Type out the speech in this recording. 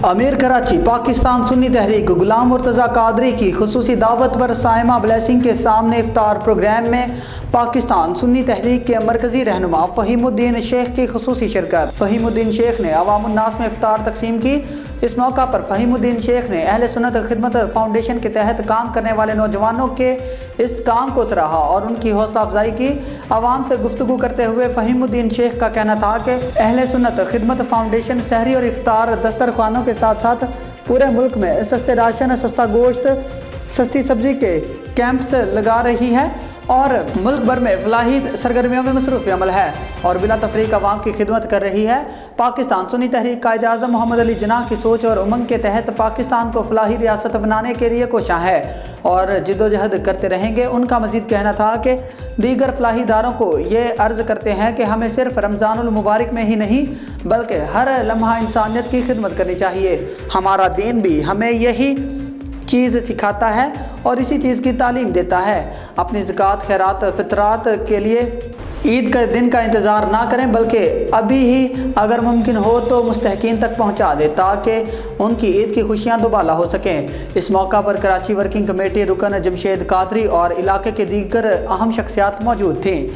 امیر کراچی پاکستان سنی تحریک غلام مرتضی قادری کی خصوصی دعوت پر سائمہ بلیسنگ کے سامنے افطار پروگرام میں پاکستان سنی تحریک کے مرکزی رہنما فہیم الدین شیخ کی خصوصی شرکت۔ فہیم الدین شیخ نے عوام الناس میں افطار تقسیم کی۔ اس موقع پر فہیم الدین شیخ نے اہل سنت خدمت فاؤنڈیشن کے تحت کام کرنے والے نوجوانوں کے اس کام کو سراہا اور ان کی حوصلہ افزائی کی۔ عوام سے گفتگو کرتے ہوئے فہیم الدین شیخ کا کہنا تھا کہ اہل سنت خدمت فاؤنڈیشن سحری اور افطار دسترخوانوں کے ساتھ ساتھ پورے ملک میں سستے راشن، سستا گوشت، سستی سبزی کے کیمپس لگا رہی ہے اور ملک بھر میں فلاحی سرگرمیوں میں مصروف عمل ہے اور بلا تفریق عوام کی خدمت کر رہی ہے۔ پاکستان سنی تحریک قائد اعظم محمد علی جناح کی سوچ اور امنگ کے تحت پاکستان کو فلاحی ریاست بنانے کے لیے کوشاں ہے اور جدوجہد کرتے رہیں گے۔ ان کا مزید کہنا تھا کہ دیگر فلاحی اداروں کو یہ عرض کرتے ہیں کہ ہمیں صرف رمضان المبارک میں ہی نہیں بلکہ ہر لمحہ انسانیت کی خدمت کرنی چاہیے۔ ہمارا دین بھی ہمیں یہی چیز سکھاتا ہے اور اسی چیز کی تعلیم دیتا ہے۔ اپنی زکوٰۃ، خیرات، فطرات کے لیے عید کے دن کا انتظار نہ کریں بلکہ ابھی ہی اگر ممکن ہو تو مستحقین تک پہنچا دیں تاکہ ان کی عید کی خوشیاں دوبالا ہو سکیں۔ اس موقع پر کراچی ورکنگ کمیٹی رکن جمشید قادری اور علاقے کے دیگر اہم شخصیات موجود تھیں۔